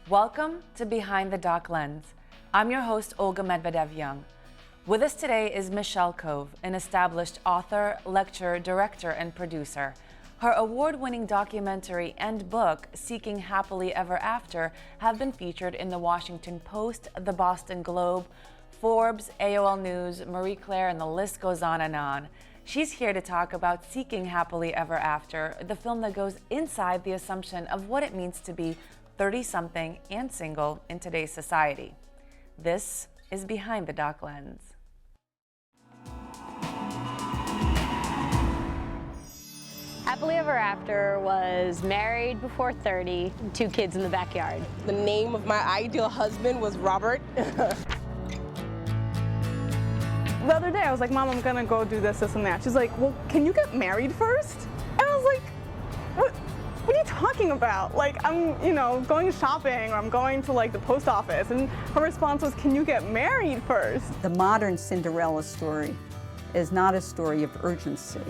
Welcome to Behind the Doc Lens. I'm your host, Olga Medvedev-Young. With us today is Michelle Cove, an established author, lecturer, director, and producer. Her award-winning documentary and book, Seeking Happily Ever After, have been featured in the Washington Post, the Boston Globe, Forbes, AOL News, Marie Claire, and the list goes on and on. She's here to talk about Seeking Happily Ever After, the film that goes inside the assumption of what it means to be 30-something and single in today's society. This is Behind the Doc Lens. Happily Ever After was married before 30, 2 kids in the backyard. The name of my ideal husband was Robert. The other day I was like, Mom, I'm gonna go do this, and that. She's like, well, can you get married first? And I was like, what are you talking about? Like, I'm, going shopping, or I'm going to the post office. And her response was, can you get married first? The modern Cinderella story is not a story of urgency.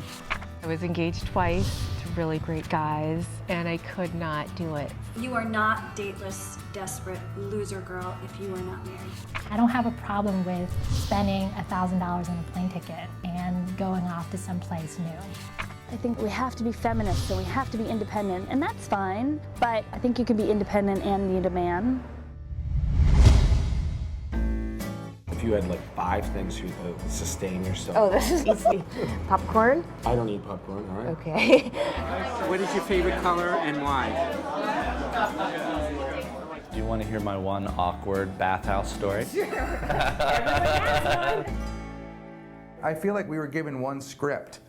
I was engaged twice to really great guys, and I could not do it. You are not dateless, desperate, loser girl if you are not married. I don't have a problem with spending $1,000 on a plane ticket and going off to someplace new. I think we have to be feminists and we have to be independent, and that's fine, but I think you can be independent and need a man. If you had 5 things to sustain yourself. Oh, this is easy. Popcorn? I don't eat popcorn, all right. Okay. What is your favorite color and why? Do you want to hear my one awkward bathhouse story? Sure. Everybody has one. I feel like we were given one script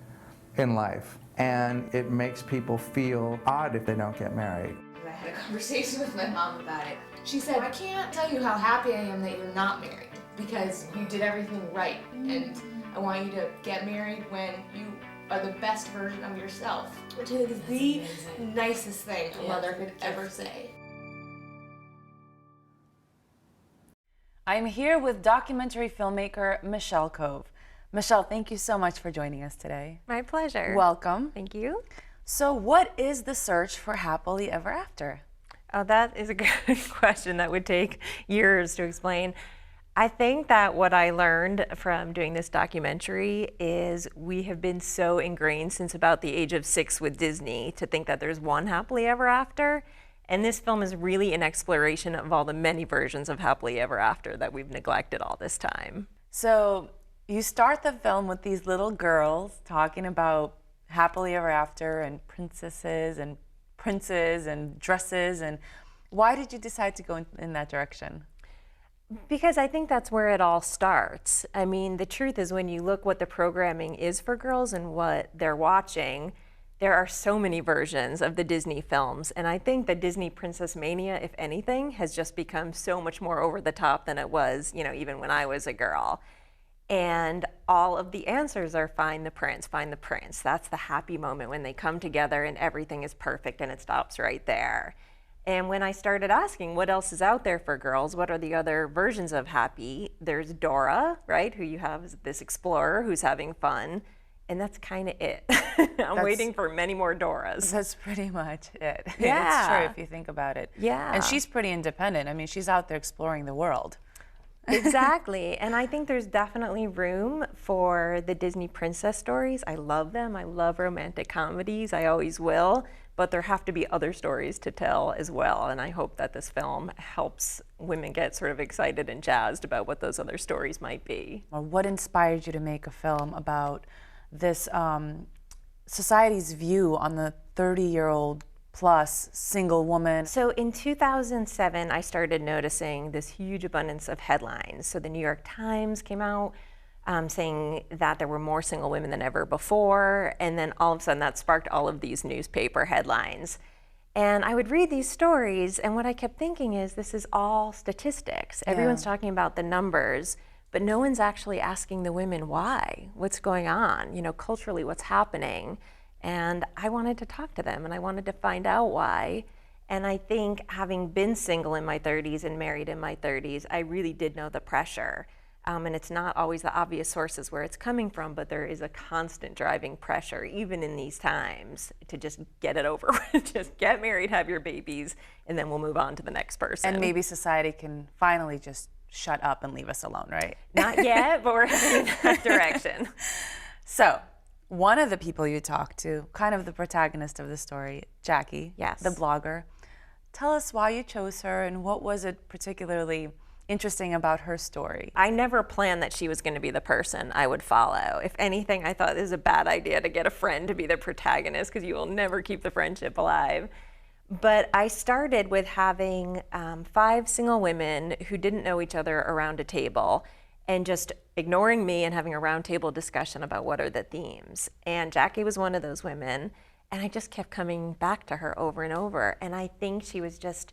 in life, and it makes people feel odd if they don't get married. I had a conversation with my mom about it. She said, I can't tell you how happy I am that you're not married because you did everything right, and I want you to get married when you are the best version of yourself, which I think is the nicest thing a mother could ever say. I'm here with documentary filmmaker Michelle Cove. Michelle, thank you so much for joining us today. My pleasure. Welcome. Thank you. So what is the search for happily ever after? Oh, that is a good question that would take years to explain. I think that what I learned from doing this documentary is we have been so ingrained since about the age of 6 with Disney to think that there's one happily ever after. And this film is really an exploration of all the many versions of happily ever after that we've neglected all this time. So you start the film with these little girls talking about happily ever after and princesses and princes and dresses. And why did you decide to go in that direction? Because I think that's where it all starts. I mean, the truth is when you look what the programming is for girls and what they're watching, there are so many versions of the Disney films. And I think the Disney princess mania, if anything, has just become so much more over the top than it was, even when I was a girl. And all of the answers are find the prince, find the prince. That's the happy moment when they come together and everything is perfect and it stops right there. And when I started asking what else is out there for girls, what are the other versions of happy, there's Dora, right, who you have as this explorer who's having fun, and that's kind of it. I'm waiting for many more Doras. That's pretty much it. Yeah. It's true if you think about it. Yeah. And she's pretty independent. I mean, she's out there exploring the world. Exactly, and I think there's definitely room for the Disney princess stories. I love them. I love romantic comedies. I always will, but there have to be other stories to tell as well, and I hope that this film helps women get sort of excited and jazzed about what those other stories might be. Well, what inspired you to make a film about this society's view on the 30-year-old plus single woman? So in 2007, I started noticing this huge abundance of headlines. So the New York Times came out saying that there were more single women than ever before, and then all of a sudden that sparked all of these newspaper headlines. And I would read these stories, and what I kept thinking is this is all statistics. Yeah. Everyone's talking about the numbers, but no one's actually asking the women why, what's going on, culturally what's happening. And I wanted to talk to them, and I wanted to find out why. And I think having been single in my 30s and married in my 30s, I really did know the pressure. And it's not always the obvious sources where it's coming from, but there is a constant driving pressure, even in these times, to just get it over with. Just get married, have your babies, and then we'll move on to the next person. And maybe society can finally just shut up and leave us alone, right? Not yet, but we're heading in that direction. So, one of the people you talked to, kind of the protagonist of the story, Jackie, yes, the blogger. Tell us why you chose her and what was it particularly interesting about her story? I never planned that she was going to be the person I would follow. If anything, I thought it was a bad idea to get a friend to be the protagonist because you will never keep the friendship alive. But I started with having 5 single women who didn't know each other around a table and just ignoring me and having a roundtable discussion about what are the themes. And Jackie was one of those women, and I just kept coming back to her over and over. And I think she was just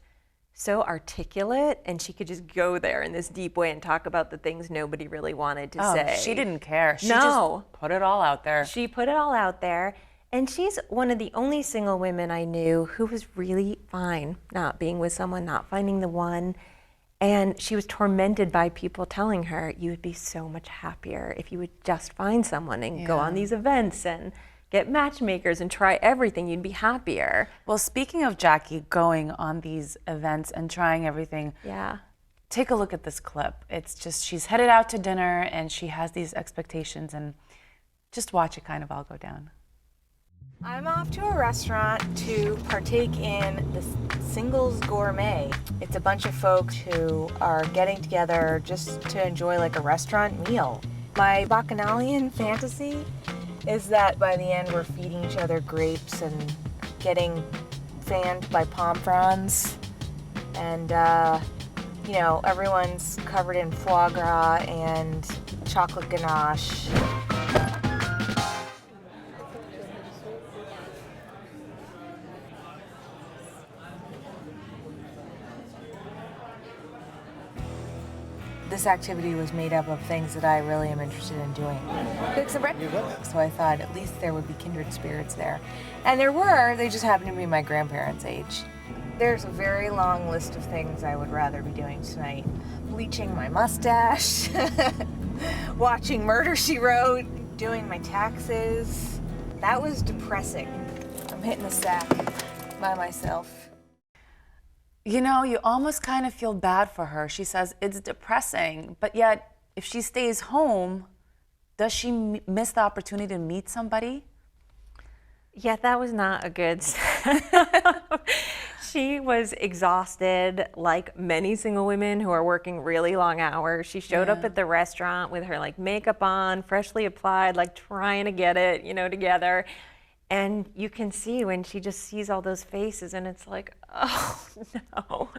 so articulate, and she could just go there in this deep way and talk about the things nobody really wanted to say. She didn't care. She just put it all out there. She put it all out there. And she's one of the only single women I knew who was really fine not being with someone, not finding the one. And she was tormented by people telling her, you would be so much happier if you would just find someone and go on these events and get matchmakers and try everything, you'd be happier. Well, speaking of Jackie going on these events and trying everything, take a look at this clip. It's just, she's headed out to dinner and she has these expectations, and just watch it kind of all go down. I'm off to a restaurant to partake in the Singles Gourmet. It's a bunch of folks who are getting together just to enjoy like a restaurant meal. My bacchanalian fantasy is that by the end we're feeding each other grapes and getting fanned by palm fronds. And, you know, everyone's covered in foie gras and chocolate ganache. This activity was made up of things that I really am interested in doing. So I thought at least there would be kindred spirits there. And there were, they just happened to be my grandparents' age. There's a very long list of things I would rather be doing tonight. Bleaching my mustache, watching Murder, She Wrote, doing my taxes. That was depressing. I'm hitting the sack by myself. You know, you almost kind of feel bad for her. She says it's depressing, but yet if she stays home, does she miss the opportunity to meet somebody? Yeah, that was not a good She was exhausted, like many single women who are working really long hours. She showed up at the restaurant with her like makeup on, freshly applied, like trying to get it, you know, together. And you can see when she just sees all those faces and it's like, oh no.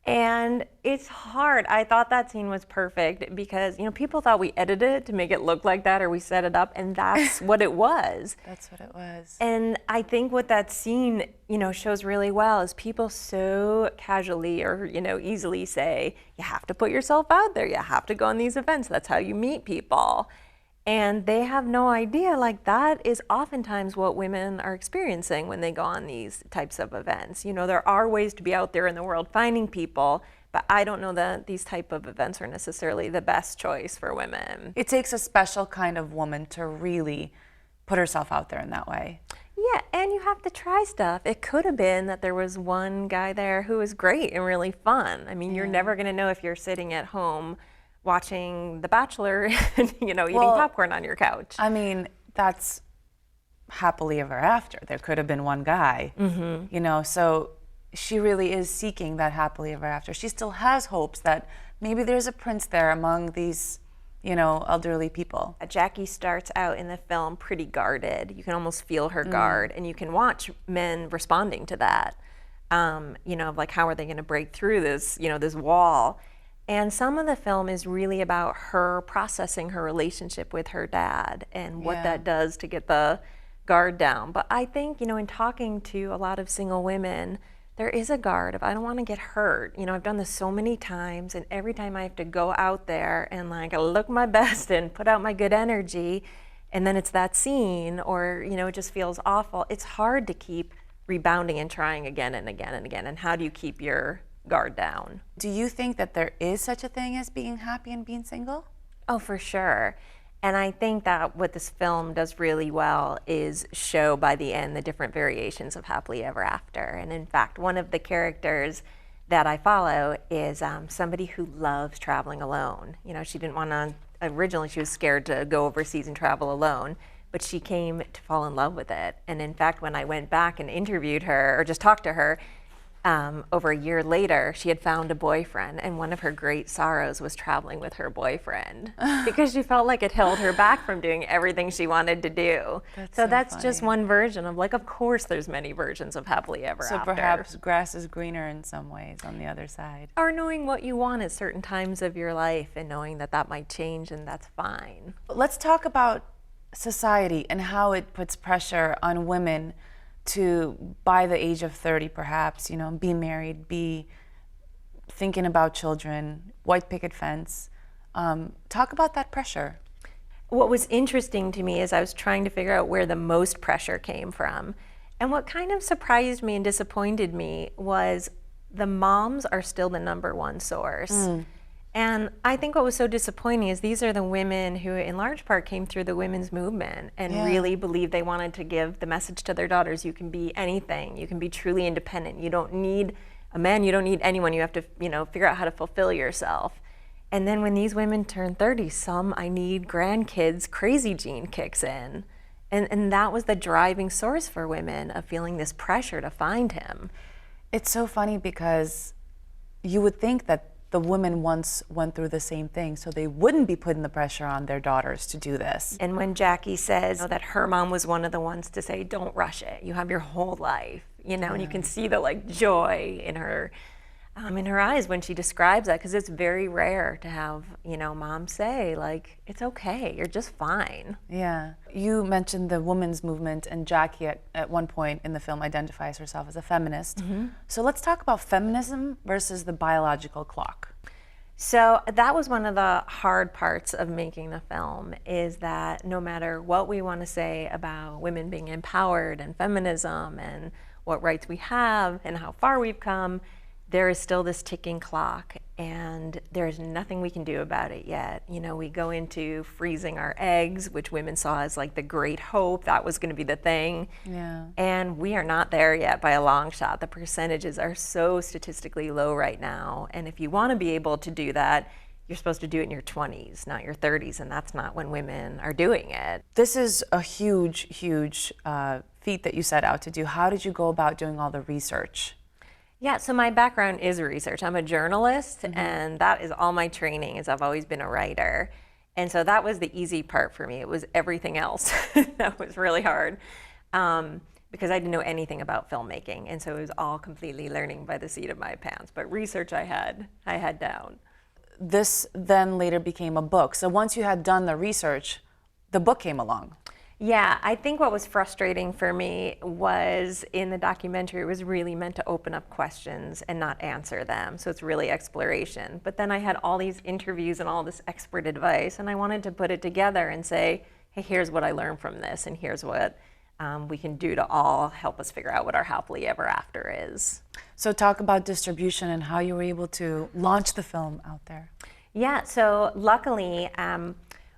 And it's hard. I thought that scene was perfect because, you know, people thought we edited it to make it look like that or we set it up, and that's what it was. That's what it was. And I think what that scene, you know, shows really well is people so casually or, you know, easily say, you have to put yourself out there. You have to go on these events. That's how you meet people. And they have no idea, like that is oftentimes what women are experiencing when they go on these types of events. You know, there are ways to be out there in the world finding people, but I don't know that these type of events are necessarily the best choice for women. It takes a special kind of woman to really put herself out there in that way. Yeah, and you have to try stuff. It could have been that there was one guy there who was great and really fun. I mean, you're never gonna know if you're sitting at home watching The Bachelor and, you know, eating popcorn on your couch. I mean, that's happily ever after. There could have been one guy, you know, so she really is seeking that happily ever after. She still has hopes that maybe there's a prince there among these, you know, elderly people. Jackie starts out in the film pretty guarded. You can almost feel her guard, and you can watch men responding to that. You know, like how are they gonna break through this, you know, this wall? And some of the film is really about her processing her relationship with her dad and what that does to get the guard down. But I think, you know, in talking to a lot of single women, there is a guard of, I don't want to get hurt. You know, I've done this so many times, and every time I have to go out there and like look my best and put out my good energy, and then it's that scene, or, you know, it just feels awful. It's hard to keep rebounding and trying again and again and again. And how do you keep your guard down. Do you think that there is such a thing as being happy and being single? Oh, for sure. And I think that what this film does really well is show by the end the different variations of happily ever after. And in fact, one of the characters that I follow is somebody who loves traveling alone. You know, she didn't want to, originally she was scared to go overseas and travel alone, but she came to fall in love with it. And in fact, when I went back and interviewed her, or just talked to her, over a year later, she had found a boyfriend, and one of her great sorrows was traveling with her boyfriend because she felt like it held her back from doing everything she wanted to do. That's just one version of, like, of course there's many versions of happily ever after. So perhaps grass is greener in some ways on the other side. Or knowing what you want at certain times of your life and knowing that that might change, and that's fine. Let's talk about society and how it puts pressure on women to, by the age of 30 perhaps, you know, be married, be thinking about children, white picket fence. Talk about that pressure. What was interesting to me is I was trying to figure out where the most pressure came from. And what kind of surprised me and disappointed me was the moms are still the #1 source. And I think what was so disappointing is these are the women who in large part came through the women's movement and really believed they wanted to give the message to their daughters, you can be anything, you can be truly independent, you don't need a man, you don't need anyone, you have to, you know, figure out how to fulfill yourself. And then when these women turn 30, some I need grandkids crazy gene kicks in. And that was the driving source for women of feeling this pressure to find him. It's so funny because you would think that the women once went through the same thing, so they wouldn't be putting the pressure on their daughters to do this. And when Jackie says that her mom was one of the ones to say, don't rush it, you have your whole life, you know, and you can see the like joy in her eyes when she describes that, because it's very rare to have, you know, moms say like, it's okay, you're just fine. Yeah. You mentioned the women's movement, and Jackie at one point in the film identifies herself as a feminist. So let's talk about feminism versus the biological clock. So that was one of the hard parts of making the film, is that no matter what we want to say about women being empowered and feminism and what rights we have and how far we've come, there is still this ticking clock, and there's nothing we can do about it yet. You know, we go into freezing our eggs, which women saw as like the great hope, that was going to be the thing. Yeah. And we are not there yet by a long shot. The percentages are so statistically low right now, and if you want to be able to do that, you're supposed to do it in your 20s, not your 30s, and that's not when women are doing it. This is a huge, huge feat that you set out to do. How did you go about doing all the research? Yeah, so my background is research. I'm a journalist, and that is all my training, is I've always been a writer. And so that was the easy part for me. It was everything else that was really hard, because I didn't know anything about filmmaking. And so it was all completely learning by the seat of my pants. But research I had down. This then later became a book. So once you had done the research, the book came along. Yeah, I think what was frustrating for me was in the documentary, it was really meant to open up questions and not answer them. So it's really exploration. But then I had all these interviews and all this expert advice, and I wanted to put it together and say, hey, here's what I learned from this, and here's what we can do to all help us figure out what our happily ever after is. So talk about distribution and how you were able to launch the film out there. Yeah, so luckily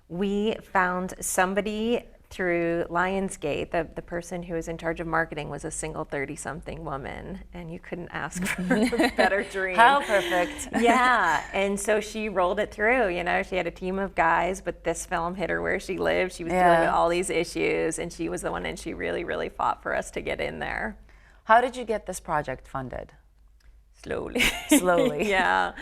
we found somebody through Lionsgate. The person who was in charge of marketing was a single 30-something woman, and you couldn't ask for a better dream. How perfect. Yeah, and so she rolled it through. You know, she had a team of guys, but this film hit her where she lived. She was dealing with all these issues, and she was the one, and she really, really fought for us to get in there. How did you get this project funded? Slowly. Slowly. Yeah.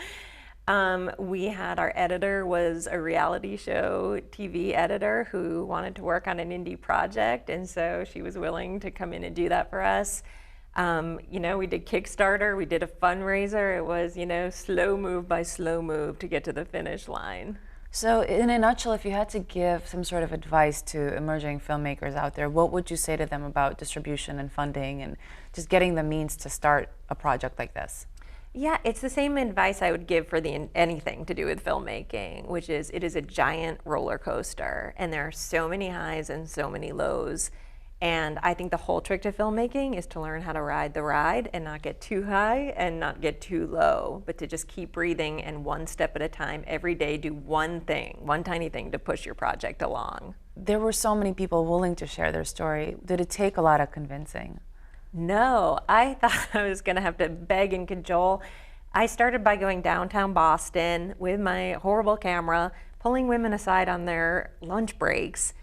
We had, our editor was a reality show TV editor who wanted to work on an indie project, and so she was willing to come in and do that for us. You know, we did Kickstarter, we did a fundraiser. It was, you know, slow move by slow move to get to the finish line. So in a nutshell, if you had to give some sort of advice to emerging filmmakers out there, what would you say to them about distribution and funding and just getting the means to start a project like this? Yeah, it's the same advice I would give for anything to do with filmmaking, which is it is a giant roller coaster, and there are so many highs and so many lows. And I think the whole trick to filmmaking is to learn how to ride the ride and not get too high and not get too low, but to just keep breathing and one step at a time every day do one thing, one tiny thing to push your project along. There were so many people willing to share their story. Did it take a lot of convincing? No, I thought I was going to have to beg and cajole. I started by going downtown Boston with my horrible camera, pulling women aside on their lunch breaks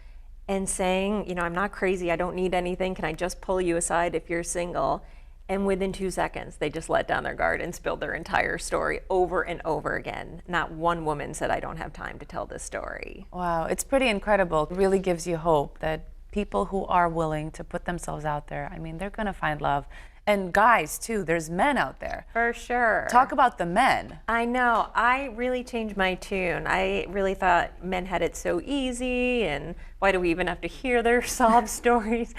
and saying, you know, I'm not crazy, I don't need anything, can I just pull you aside if you're single? And within 2 seconds, they just let down their guard and spilled their entire story over and over again. Not one woman said, I don't have time to tell this story. Wow, it's pretty incredible. It really gives you hope that people who are willing to put themselves out there, I mean, they're gonna find love. And guys too, there's men out there. For sure. Talk about the men. I know, I really changed my tune. I really thought men had it so easy, and why do we even have to hear their sob stories?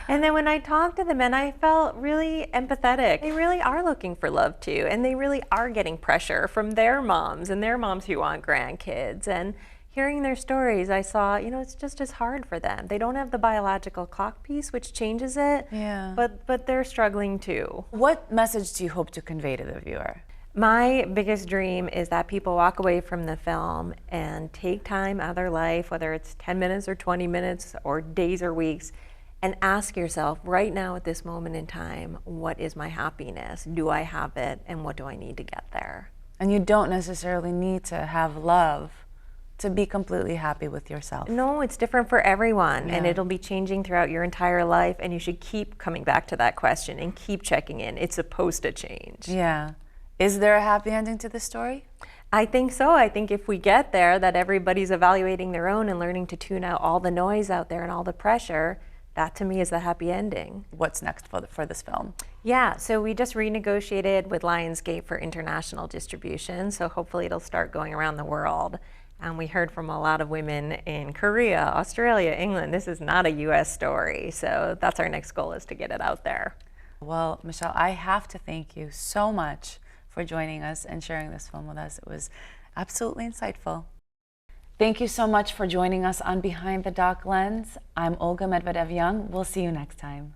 And then when I talked to the men, I felt really empathetic. They really are looking for love too, and they really are getting pressure from their moms and their moms who want grandkids. And hearing their stories, I saw, you know, it's just as hard for them. They don't have the biological clock piece, which changes it, but they're struggling too. What message do you hope to convey to the viewer? My biggest dream is that people walk away from the film and take time out of their life, whether it's 10 minutes or 20 minutes or days or weeks, and ask yourself right now at this moment in time, what is my happiness? Do I have it? And what do I need to get there? And you don't necessarily need to have love to be completely happy with yourself. No, it's different for everyone, and it'll be changing throughout your entire life, and you should keep coming back to that question and keep checking in. It's supposed to change. Yeah. Is there a happy ending to this story? I think so. I think if we get there, that everybody's evaluating their own and learning to tune out all the noise out there and all the pressure, that to me is the happy ending. What's next for this film? Yeah, so we just renegotiated with Lionsgate for international distribution, so hopefully it'll start going around the world. And we heard from a lot of women in Korea, Australia, England. This is not a US story, so that's our next goal, is to get it out there. Well, Michelle, I have to thank you so much for joining us and sharing this film with us. It was absolutely insightful. Thank you so much for joining us on Behind the Doc Lens. I'm Olga Medvedev-Young. We'll see you next time.